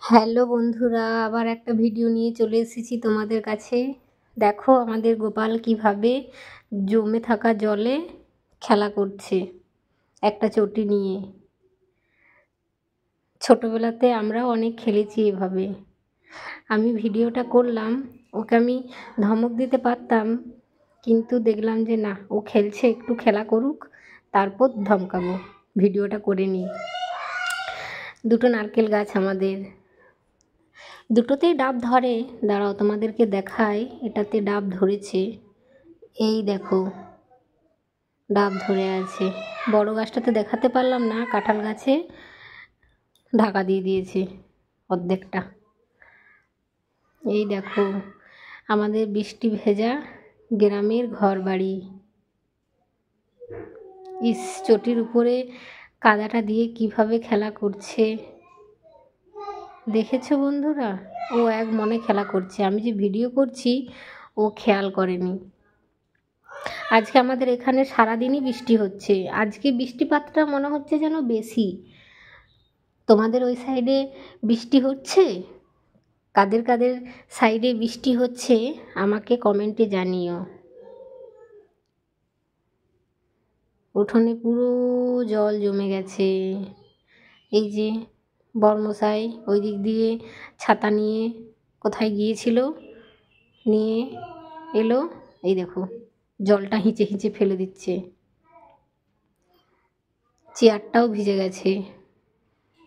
Hello বন্ধুরা, আবার একটা ভিডিও নিয়ে চলে এসেছি তোমাদের কাছে। দেখো আমাদের গোপাল কিভাবে জমে থাকা জলে খেলা করছে একটা চটি নিয়ে। ছোটবেলাতে আমরাও অনেক খেলেছি এভাবে। আমি ভিডিওটা করলাম, ওকে আমি ধমক দিতে পারতাম, কিন্তু দেখলাম যে না, ও খেলছে, একটু খেলা করুক, তারপর ধমকাবো। ভিডিওটা করে নিই। দুটো নারকেল গাছ আমাদের, দুটোতেই ডাব ধরে। দাঁড়াও তোমাদেরকে দেখাই, এটাতে ডাব ধরেছে, এই দেখো ডাব ধরে আছে। বড় গাছটাতে দেখাতে পারলাম না, কাঁঠাল গাছে ঢাকা দিয়ে দিয়েছে অর্ধেকটা। এই দেখো আমাদের বৃষ্টি ভেজা গ্রামের ঘর বাড়ি। ইস, চটির উপরে কাদাটা দিয়ে কিভাবে খেলা করছে দেখেছো বন্ধুরা? ও এক মনে খেলা করছে, আমি যে ভিডিও করছি ও খেয়াল করেনি। আজকে আমাদের এখানে সারাদিনই বৃষ্টি হচ্ছে। আজকে বৃষ্টিপাতটা মনে হচ্ছে যেন বেশি। তোমাদের ওই সাইডে বৃষ্টি হচ্ছে? কাদের কাদের সাইডে বৃষ্টি হচ্ছে আমাকে কমেন্টে জানিও। উঠোনে পুরো জল জমে গেছে। এই যে বর্মশাই ওই দিক দিয়ে ছাতা নিয়ে কোথায় গিয়েছিল, নিয়ে এলো, এই দেখো জলটা হিঁচে হিঁচে ফেলে দিচ্ছে। চেয়ারটাও ভিজে গেছে,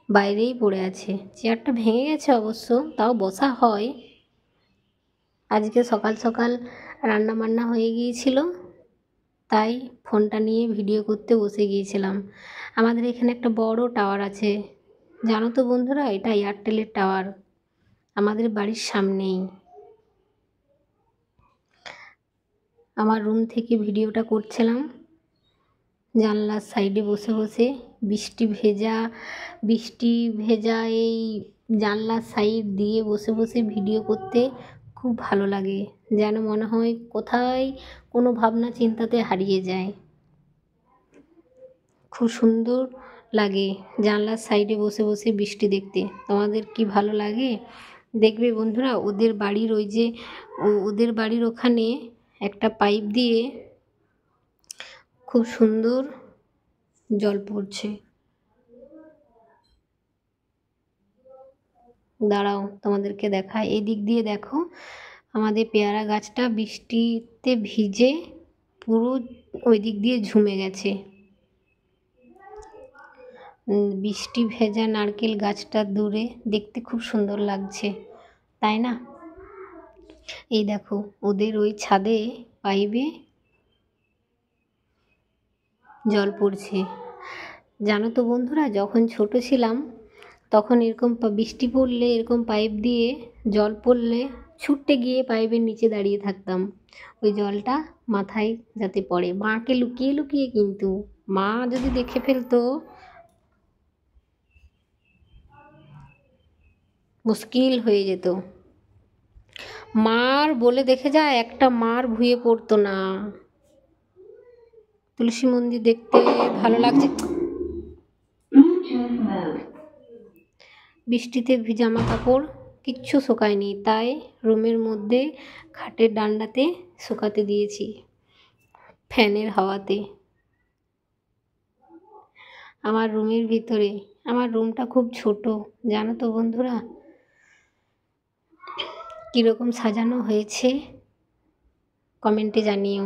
বাইরেই পড়ে আছে। চেয়ারটা ভেঙে গেছে অবশ্য, তাও বসা হয়। আজকে সকাল সকাল রান্না বান্না হয়ে গিয়েছিল, তাই ফোনটা নিয়ে ভিডিও করতে বসে গিয়েছিলাম। আমাদের এখানে একটা বড় টাওয়ার আছে, জানো তো বন্ধুরা? এটা এয়ারটেলের টাওয়ার, আমাদের বাড়ির সামনেই। আমার রুম থেকে ভিডিওটা করছিলাম, জানলার সাইডে বসে বসে। বৃষ্টি ভেজা এই জানলার সাইড দিয়ে বসে বসে ভিডিও করতে খুব ভালো লাগে, যেন মনে হয় কোথায় কোনো ভাবনা চিন্তাতে হারিয়ে যায়। খুব সুন্দর লাগে জানলার সাইডে বসে বসে বৃষ্টি দেখতে। তোমাদের কি ভালো লাগে? দেখবে বন্ধুরা, ওদের বাড়ির ওখানে একটা পাইপ দিয়ে খুব সুন্দর জল পড়ছে। দাঁড়াও তোমাদেরকে দেখাই, এই দিক দিয়ে দেখো আমাদের পেয়ারা গাছটা বৃষ্টিতে ভিজে পুরো ওই দিক দিয়ে ঝুমে গেছে। বৃষ্টি ভেজা নারকেল গাছটা দূরে দেখতে খুব সুন্দর লাগছে, তাই না? এই দেখো ওদের ওই ছাদে পাইপে জল পড়ছে। জানো তো বন্ধুরা, যখন ছোট ছিলাম তখন এরকম বৃষ্টি পড়লে, এরকম পাইপ দিয়ে জল পড়লে ছুটতে গিয়ে পাইপের নিচে দাঁড়িয়ে থাকতাম, ওই জলটা মাথায় যাতে পড়ে। মাকে লুকিয়ে লুকিয়ে, কিন্তু মা যদি দেখে ফেলতো মুশকিল হয়ে যেত। মার বলে দেখে যায়, একটা মার ভুঁয়ে পড়তো না। তুলসী মন্দির দেখতে ভালো লাগছে। বৃষ্টিতে জামা কাপড় কিচ্ছু শোকায়নি, তাই রুমের মধ্যে খাটের ডান্ডাতে শুকাতে দিয়েছি ফ্যানের হাওয়াতে। আমার রুমের ভিতরে, আমার রুমটা খুব ছোট, জানো তো বন্ধুরা? কীরকম সাজানো হয়েছে কমেন্টে জানিও।